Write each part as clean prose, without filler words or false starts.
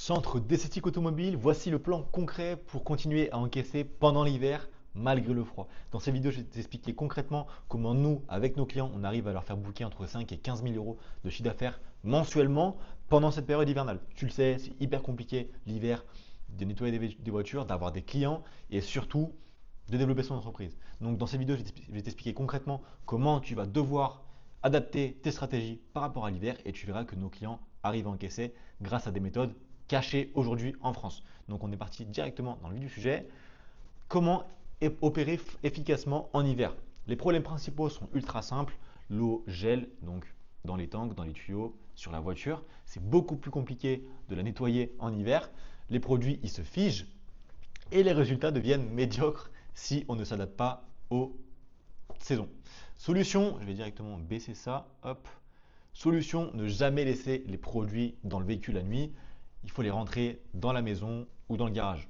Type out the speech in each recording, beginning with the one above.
Centre d'esthétique automobile, voici le plan concret pour continuer à encaisser pendant l'hiver malgré le froid. Dans cette vidéo, je vais t'expliquer concrètement comment nous, avec nos clients, on arrive à leur faire booker entre 5 et 15 000 euros de chiffre d'affaires mensuellement pendant cette période hivernale. Tu le sais, c'est hyper compliqué l'hiver de nettoyer des voitures, d'avoir des clients et surtout de développer son entreprise. Donc dans cette vidéo, je vais t'expliquer concrètement comment tu vas devoir adapter tes stratégies par rapport à l'hiver et tu verras que nos clients arrivent à encaisser grâce à des méthodes cachées aujourd'hui en France. Donc on est parti directement dans le vif du sujet. Comment opérer efficacement en hiver? Les problèmes principaux sont ultra simples. L'eau gèle donc dans les tanks, dans les tuyaux, sur la voiture. C'est beaucoup plus compliqué de la nettoyer en hiver. Les produits ils se figent et les résultats deviennent médiocres si on ne s'adapte pas aux saisons. Solution, je vais directement baisser ça. Hop. Solution, ne jamais laisser les produits dans le véhicule la nuit. Il faut les rentrer dans la maison ou dans le garage.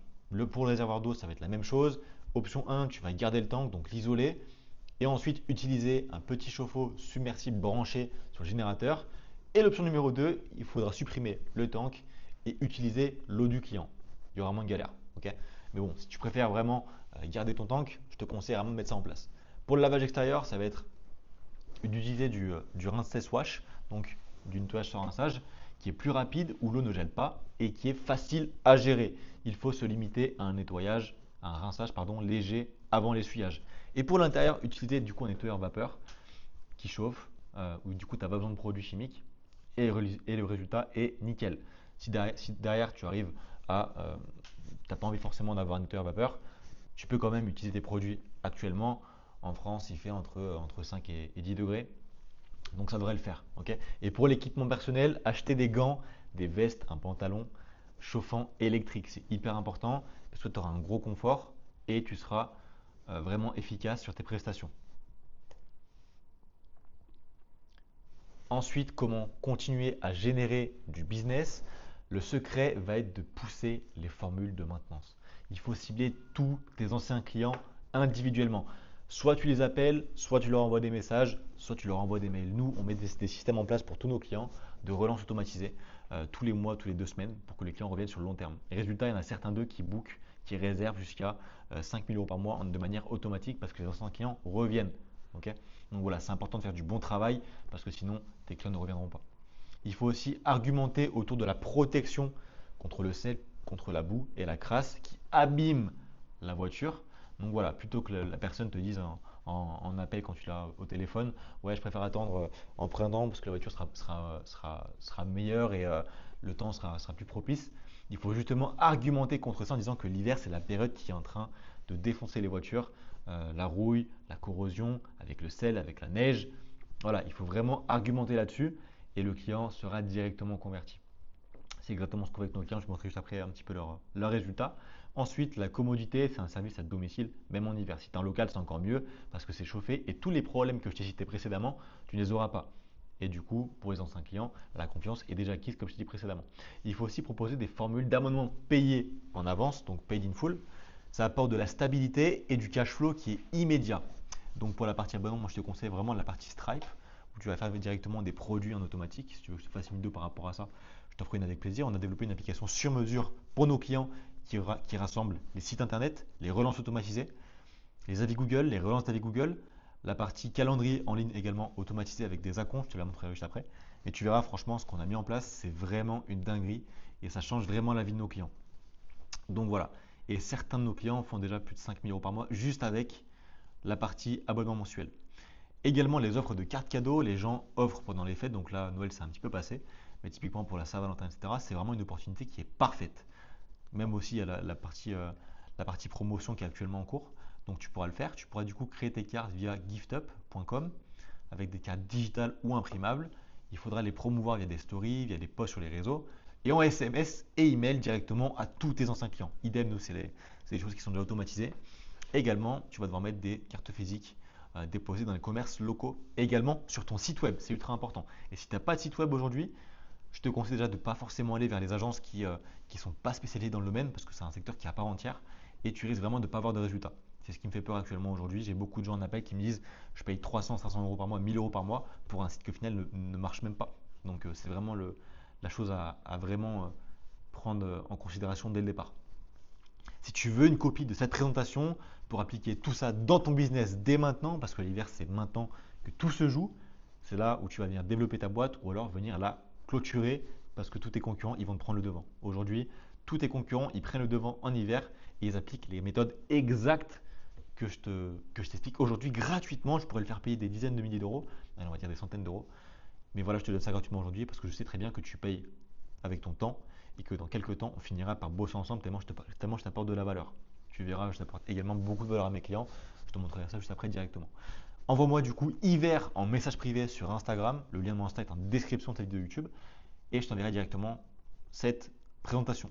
Pour le réservoir d'eau, ça va être la même chose. Option 1, tu vas garder le tank, donc l'isoler. Et ensuite, utiliser un petit chauffe-eau submersible branché sur le générateur. Et l'option numéro 2, il faudra supprimer le tank et utiliser l'eau du client. Il y aura moins de galère. Ok. Mais bon, si tu préfères vraiment garder ton tank, je te conseille vraiment de mettre ça en place. Pour le lavage extérieur, ça va être d'utiliser du rince-sèche wash, donc du nettoyage sans rinçage, qui est plus rapide, où l'eau ne gèle pas et qui est facile à gérer. Il faut se limiter à un nettoyage, à un rinçage léger avant l'essuyage. Et pour l'intérieur, utiliser du coup un nettoyeur vapeur qui chauffe, où du coup tu n'as pas besoin de produits chimiques et le résultat est nickel. Si derrière tu arrives à, tu n'as pas envie forcément d'avoir un nettoyeur vapeur, tu peux quand même utiliser des produits actuellement. En France, il fait entre 5 et 10 degrés. Donc ça devrait le faire. Ok. Et pour l'équipement personnel, acheter des gants, des vestes, un pantalon chauffant électrique. C'est hyper important parce que tu auras un gros confort et tu seras vraiment efficace sur tes prestations. Ensuite, comment continuer à générer du business? Le secret va être de pousser les formules de maintenance. Il faut cibler tous tes anciens clients individuellement. Soit tu les appelles, soit tu leur envoies des messages, soit tu leur envoies des mails. Nous, on met des systèmes en place pour tous nos clients de relance automatisée tous les mois, tous les 2 semaines pour que les clients reviennent sur le long terme. Et résultat, il y en a certains d'eux qui bookent, qui réservent jusqu'à 5 000 euros par mois de manière automatique parce que les anciens clients reviennent. Ok. Donc voilà, c'est important de faire du bon travail parce que sinon tes clients ne reviendront pas. Il faut aussi argumenter autour de la protection contre le sel, contre la boue et la crasse qui abîment la voiture. Donc voilà, plutôt que la personne te dise en appel quand tu l'as au téléphone, ouais, je préfère attendre en printemps parce que la voiture sera meilleure et le temps sera plus propice. Il faut justement argumenter contre ça en disant que l'hiver, c'est la période qui est en train de défoncer les voitures, la rouille, la corrosion, avec le sel, avec la neige. Voilà, il faut vraiment argumenter là-dessus et le client sera directement converti. C'est exactement ce qu'on fait avec nos clients. Je vous montrerai juste après un petit peu leurs résultats. Ensuite, la commodité, c'est un service à domicile, même en hiver. Si tu es en local, c'est encore mieux parce que c'est chauffé et tous les problèmes que je t'ai cités précédemment, tu ne les auras pas. Et du coup, pour les anciens clients, la confiance est déjà acquise, comme je t'ai dit précédemment. Il faut aussi proposer des formules d'abonnement payées en avance, donc paid in full. Ça apporte de la stabilité et du cash flow qui est immédiat. Donc pour la partie abonnement, moi je te conseille vraiment la partie Stripe où tu vas faire directement des produits en automatique. Si tu veux que je te fasse une vidéo par rapport à ça, je t'offre une avec plaisir. On a développé une application sur mesure pour nos clients qui rassemble les sites internet, les relances automatisées, les avis Google, les relances d'avis Google, la partie calendrier en ligne également automatisée avec des acomptes, je te la montrerai juste après. Et tu verras franchement ce qu'on a mis en place, c'est vraiment une dinguerie et ça change vraiment la vie de nos clients. Donc voilà. Et certains de nos clients font déjà plus de 5 000 euros par mois juste avec la partie abonnement mensuel. Également les offres de cartes cadeaux, les gens offrent pendant les fêtes, donc là Noël c'est un petit peu passé, mais typiquement pour la Saint-Valentin, etc., c'est vraiment une opportunité qui est parfaite. Même aussi il y a la partie promotion qui est actuellement en cours, donc tu pourras le faire. Tu pourras du coup créer tes cartes via giftup.com avec des cartes digitales ou imprimables. Il faudra les promouvoir via des stories, via des posts sur les réseaux et en SMS et email directement à tous tes anciens clients. Idem, nous, c'est des choses qui sont déjà automatisées. Également, tu vas devoir mettre des cartes physiques déposées dans les commerces locaux. Et également sur ton site web, c'est ultra important. Et si tu n'as pas de site web aujourd'hui, je te conseille déjà de ne pas forcément aller vers les agences qui ne sont pas spécialisées dans le domaine parce que c'est un secteur qui est à part entière et tu risques vraiment de ne pas avoir de résultats. C'est ce qui me fait peur actuellement aujourd'hui. J'ai beaucoup de gens en appel qui me disent je paye 300, 500 euros par mois, 1000 euros par mois pour un site qui au final ne marche même pas. Donc c'est vraiment la chose à vraiment prendre en considération dès le départ. Si tu veux une copie de cette présentation pour appliquer tout ça dans ton business dès maintenant, parce que l'hiver c'est maintenant que tout se joue, c'est là où tu vas venir développer ta boîte ou alors venir la clôturer parce que tous tes concurrents ils vont te prendre le devant. Aujourd'hui, tous tes concurrents ils prennent le devant en hiver et ils appliquent les méthodes exactes que je t'explique aujourd'hui gratuitement. Je pourrais le faire payer des dizaines de milliers d'euros, allez, on va dire des centaines d'euros. Mais voilà, je te donne ça gratuitement aujourd'hui parce que je sais très bien que tu payes avec ton temps et que dans quelques temps, on finira par bosser ensemble tellement je t'apporte de la valeur. Tu verras, je t'apporte également beaucoup de valeur à mes clients. Je te montrerai ça juste après directement. Envoie-moi du coup hiver en message privé sur Instagram. Le lien de mon Insta est en description de ta vidéo YouTube et je t'enverrai directement cette présentation.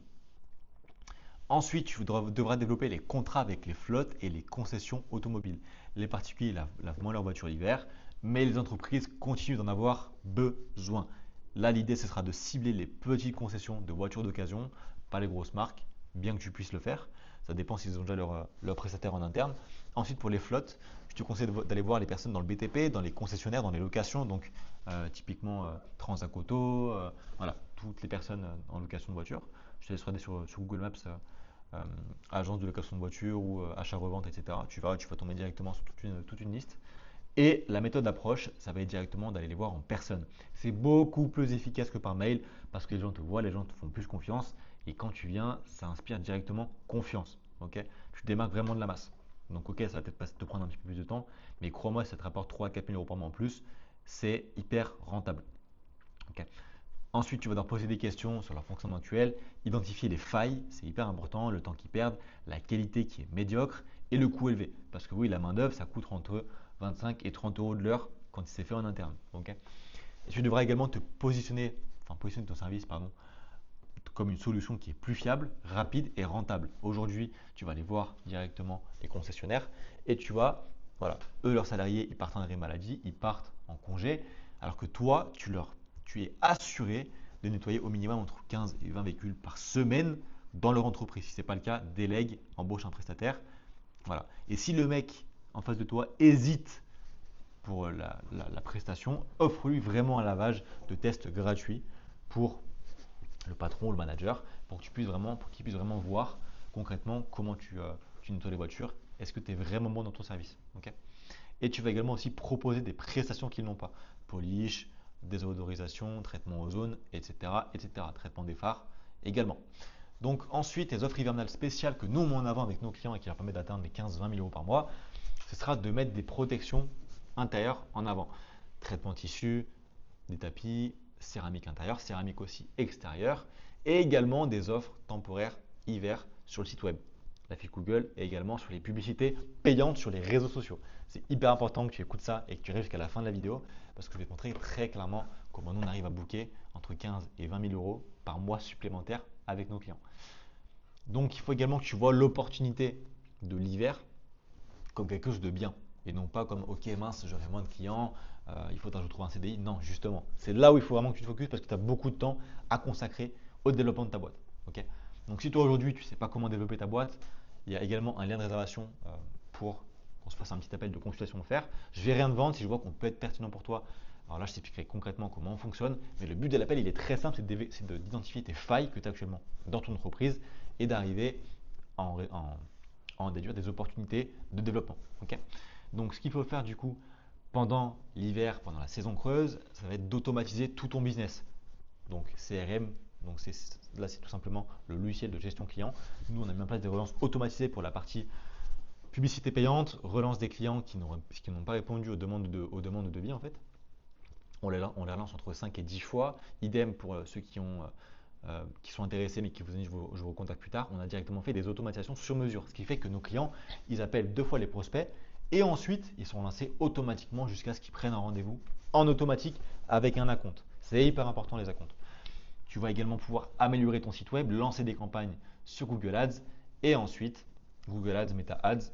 Ensuite, tu devras développer les contrats avec les flottes et les concessions automobiles. Les particuliers lavent moins leur voiture l'hiver, mais les entreprises continuent d'en avoir besoin. Là, l'idée, ce sera de cibler les petites concessions de voitures d'occasion, pas les grosses marques, bien que tu puisses le faire. Ça dépend s'ils ont déjà leur prestataire en interne. Ensuite, pour les flottes, je te conseille d'aller voir les personnes dans le BTP, dans les concessionnaires, dans les locations, donc typiquement Transac Auto, voilà, toutes les personnes en location de voitures. Je te laisse regarder sur Google Maps agence de location de voiture ou achat-revente, etc. Tu vas tomber directement sur toute une liste. Et la méthode d'approche, ça va être directement d'aller les voir en personne. C'est beaucoup plus efficace que par mail parce que les gens te voient, les gens te font plus confiance. Et quand tu viens, ça inspire directement confiance. Ok, tu te démarques vraiment de la masse. Donc ok, ça va peut-être te prendre un petit peu plus de temps, mais crois-moi, si ça te rapporte 3 à 4 000 euros par mois en plus, c'est hyper rentable. Ok. Ensuite, tu vas leur poser des questions sur leur fonctionnement actuel, identifier les failles, c'est hyper important, le temps qu'ils perdent, la qualité qui est médiocre et le coût élevé. Parce que oui, la main-d'œuvre, ça coûte entre 25 et 30 euros de l'heure quand c'est fait en interne. Okay, et tu devras également positionner ton service comme une solution qui est plus fiable, rapide et rentable. Aujourd'hui, tu vas aller voir directement les concessionnaires et tu vas, voilà, eux, leurs salariés, ils partent en arrêt maladie, ils partent en congé, alors que toi, tu es assuré de nettoyer au minimum entre 15 et 20 véhicules par semaine dans leur entreprise. Si ce n'est pas le cas, délègue, embauche un prestataire. Voilà. Et si le mec en face de toi hésite pour la prestation, offre-lui vraiment un lavage de test gratuit pour le patron ou le manager pour qu'il puisse vraiment voir concrètement comment tu nettoies les voitures. Est-ce que tu es vraiment bon dans ton service? Okay, et tu vas également aussi proposer des prestations qu'ils n'ont pas. Polish, désodorisation, traitement ozone, etc., etc. Traitement des phares également. Donc ensuite, les offres hivernales spéciales que nous on met en avant avec nos clients et qui leur permettent d'atteindre les 15-20 000 euros par mois, ce sera de mettre des protections intérieures en avant. Traitement tissu, des tapis, céramique intérieure, céramique aussi extérieure, et également des offres temporaires hiver sur le site web, la fiche Google, et également sur les publicités payantes sur les réseaux sociaux. C'est hyper important que tu écoutes ça et que tu arrives jusqu'à la fin de la vidéo parce que je vais te montrer très clairement comment nous on arrive à booker entre 15 et 20 000 euros par mois supplémentaire avec nos clients. Donc il faut également que tu vois l'opportunité de l'hiver comme quelque chose de bien et non pas comme ok mince j'aurai moins de clients, il faut que je trouve un CDI. Non, justement, c'est là où il faut vraiment que tu te focuses parce que tu as beaucoup de temps à consacrer au développement de ta boîte. Okay, donc si toi aujourd'hui tu ne sais pas comment développer ta boîte, il y a également un lien de réservation pour qu'on se fasse un petit appel de consultation offert. Je vais rien te vendre si je vois qu'on peut être pertinent pour toi. Alors là, je t'expliquerai concrètement comment on fonctionne, mais le but de l'appel, il est très simple, c'est d'identifier tes failles que tu as actuellement dans ton entreprise et d'arriver à en déduire des opportunités de développement. Okay, donc ce qu'il faut faire du coup pendant l'hiver, pendant la saison creuse, ça va être d'automatiser tout ton business. Donc CRM, donc là c'est tout simplement le logiciel de gestion client. Nous on a mis en place des relances automatisées pour la partie publicité payante, relance des clients qui n'ont pas répondu aux demandes de devis en fait. On les relance entre 5 et 10 fois. Idem pour ceux qui sont intéressés mais qui vous disent je vous recontacte plus tard. On a directement fait des automatisations sur mesure. Ce qui fait que nos clients, ils appellent 2 fois les prospects et ensuite ils sont lancés automatiquement jusqu'à ce qu'ils prennent un rendez-vous en automatique avec un acompte. C'est hyper important les acomptes. Tu vas également pouvoir améliorer ton site web, lancer des campagnes sur Google Ads et ensuite Google Ads, Meta Ads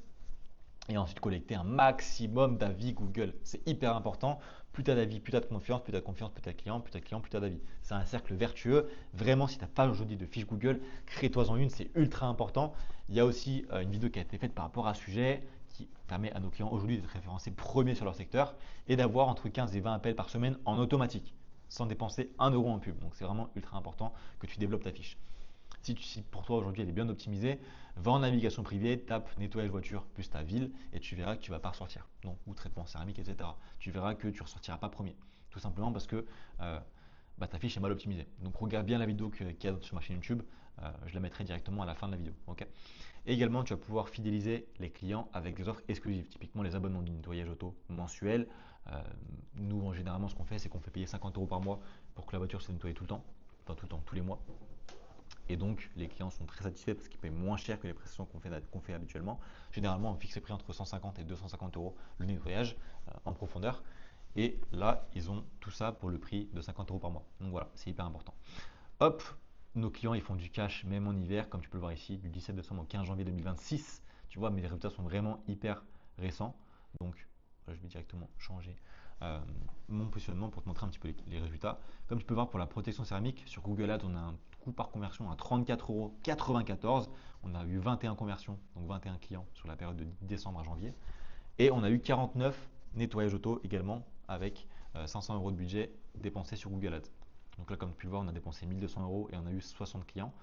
et ensuite collecter un maximum d'avis Google. C'est hyper important. Plus tu as d'avis, plus tu as de confiance, plus tu as de confiance, plus tu as de clients, plus tu as de clients, plus tu as d'avis. C'est un cercle vertueux. Vraiment, si tu n'as pas aujourd'hui de fiche Google, crée-toi-en une, c'est ultra important. Il y a aussi une vidéo qui a été faite par rapport à ce sujet qui permet à nos clients aujourd'hui d'être référencés premiers sur leur secteur et d'avoir entre 15 et 20 appels par semaine en automatique, sans dépenser 1 euro en pub. Donc c'est vraiment ultra important que tu développes ta fiche. Si pour toi aujourd'hui elle est bien optimisée, va en navigation privée, tape nettoyage voiture plus ta ville et tu verras que tu ne vas pas ressortir. Donc, ou traitement céramique, etc. Tu verras que tu ne ressortiras pas premier. Tout simplement parce que ta fiche est mal optimisée. Donc regarde bien la vidéo qu'il y a sur ma chaîne YouTube. Je la mettrai directement à la fin de la vidéo. Ok. Et également, tu vas pouvoir fidéliser les clients avec des offres exclusives, typiquement les abonnements de nettoyage auto mensuels. Nous, généralement, ce qu'on fait, c'est qu'on fait payer 50 € par mois pour que la voiture soit nettoyée tout le temps, enfin tout le temps, tous les mois. Et donc, les clients sont très satisfaits parce qu'ils payent moins cher que les prestations qu'on fait habituellement. Généralement, on fixe les prix entre 150 et 250 € le nettoyage en profondeur. Et là, ils ont tout ça pour le prix de 50 € par mois. Donc voilà, c'est hyper important. Hop, nos clients, ils font du cash même en hiver, comme tu peux le voir ici, du 17 décembre au 15 janvier 2026. Tu vois, mes résultats sont vraiment hyper récents. Donc, je vais directement changer mon positionnement pour te montrer un petit peu les résultats. Comme tu peux voir, pour la protection céramique, sur Google Ads, on a un coût par conversion à 34,94 €. On a eu 21 conversions, donc 21 clients sur la période de décembre à janvier. Et on a eu 49 nettoyages auto également avec 500 € de budget dépensé sur Google Ads. Donc là, comme tu peux le voir, on a dépensé 1200 € et on a eu 60 clients,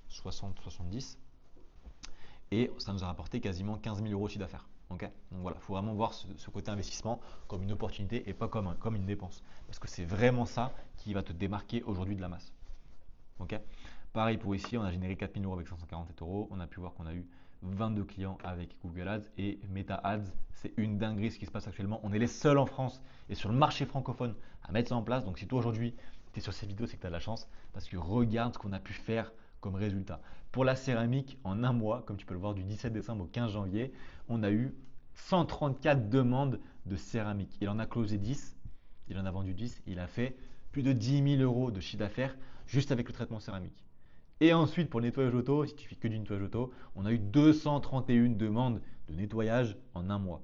60-70. Et ça nous a rapporté quasiment 15 000 € de chiffre d'affaires. Okay, donc voilà, il faut vraiment voir ce côté investissement comme une opportunité et pas comme une dépense. Parce que c'est vraiment ça qui va te démarquer aujourd'hui de la masse. Okay, pareil pour ici, on a généré 4 000 € avec 547 €. On a pu voir qu'on a eu 22 clients avec Google Ads et Meta Ads. C'est une dinguerie ce qui se passe actuellement. On est les seuls en France et sur le marché francophone à mettre ça en place. Donc si toi aujourd'hui tu es sur cette vidéo, c'est que tu as de la chance parce que regarde ce qu'on a pu faire comme résultat. Pour la céramique, en un mois, comme tu peux le voir, du 17 décembre au 15 janvier, on a eu 134 demandes de céramique. Il en a closé 10, il en a vendu 10, il a fait plus de 10 000 € de chiffre d'affaires juste avec le traitement céramique. Et ensuite, pour le nettoyage auto, si tu fais que du nettoyage auto, on a eu 231 demandes de nettoyage en un mois.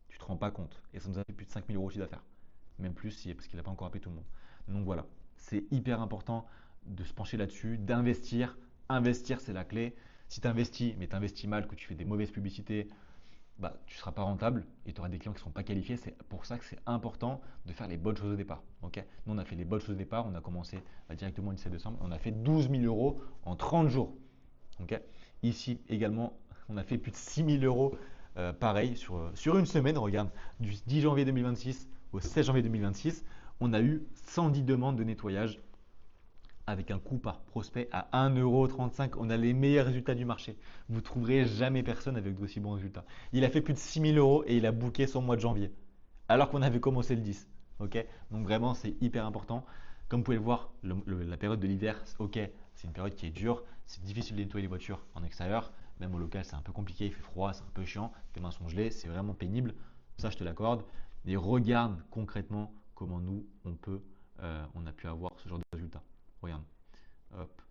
Tu ne te rends pas compte. Et ça nous a fait plus de 5 000 € de chiffre d'affaires. Même plus, parce qu'il n'a pas encore appelé tout le monde. Donc voilà, c'est hyper important de se pencher là-dessus, d'investir. Investir, c'est la clé. Si tu investis, mais tu investis mal, que tu fais des mauvaises publicités, tu ne seras pas rentable et tu auras des clients qui ne seront pas qualifiés. C'est pour ça que c'est important de faire les bonnes choses au départ. Okay, nous, on a fait les bonnes choses au départ. On a commencé directement le 17 décembre. On a fait 12 000 € en 30 jours. Okay, ici également, on a fait plus de 6 000 € pareil sur une semaine. Regarde, du 10 janvier 2026 au 16 janvier 2026, on a eu 110 demandes de nettoyage avec un coût par prospect à 1,35 €. On a les meilleurs résultats du marché. Vous ne trouverez jamais personne avec d'aussi bons résultats. Il a fait plus de 6 000 € et il a booké son mois de janvier, alors qu'on avait commencé le 10. Okay, donc vraiment, c'est hyper important. Comme vous pouvez le voir, la période de l'hiver, ok, c'est une période qui est dure. C'est difficile de nettoyer les voitures en extérieur. Même au local, c'est un peu compliqué, il fait froid, c'est un peu chiant. Tes mains sont gelées, c'est vraiment pénible. Ça, je te l'accorde. Mais regarde concrètement comment nous, on a pu avoir ce genre de résultats. Regarde, hop,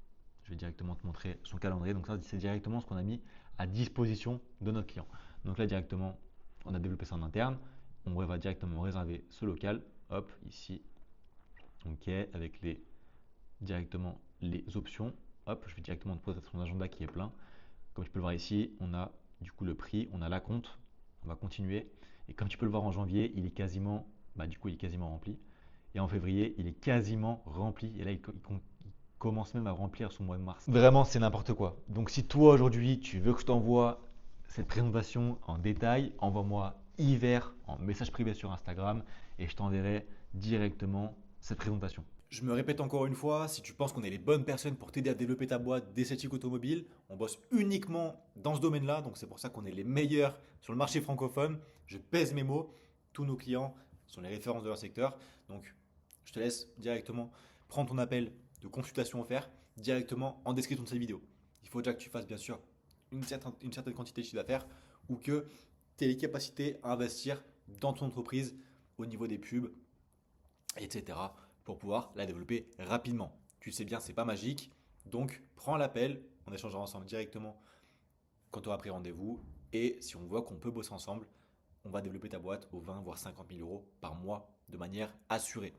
je vais directement te montrer son calendrier. Donc ça, c'est directement ce qu'on a mis à disposition de notre client. Donc là, directement, on a développé ça en interne. On va directement réserver ce local. Hop, ici. Ok, avec directement les options. Hop, je vais directement te poser son agenda qui est plein. Comme tu peux le voir ici, on a du coup le prix, on a la compte. On va continuer. Et comme tu peux le voir en janvier, il est quasiment rempli. Et en février, il est quasiment rempli. Et là, il commence même à remplir son mois de mars. Vraiment, c'est n'importe quoi. Donc si toi aujourd'hui, tu veux que je t'envoie cette présentation en détail, envoie-moi hiver en message privé sur Instagram et je t'enverrai directement cette présentation. Je me répète encore une fois, si tu penses qu'on est les bonnes personnes pour t'aider à développer ta boîte d'esthétique automobile, on bosse uniquement dans ce domaine-là, donc c'est pour ça qu'on est les meilleurs sur le marché francophone. Je pèse mes mots, tous nos clients sont les références de leur secteur, donc je te laisse directement prendre ton appel de consultation offert directement en description de cette vidéo. Il faut déjà que tu fasses bien sûr une certaine quantité de chiffre d'affaires ou que tu aies les capacités à investir dans ton entreprise au niveau des pubs, etc. pour pouvoir la développer rapidement. Tu sais bien, c'est pas magique. Donc, prends l'appel, on échangera ensemble directement quand tu auras pris rendez-vous. Et si on voit qu'on peut bosser ensemble, on va développer ta boîte aux 20 voire 50 000 € par mois de manière assurée.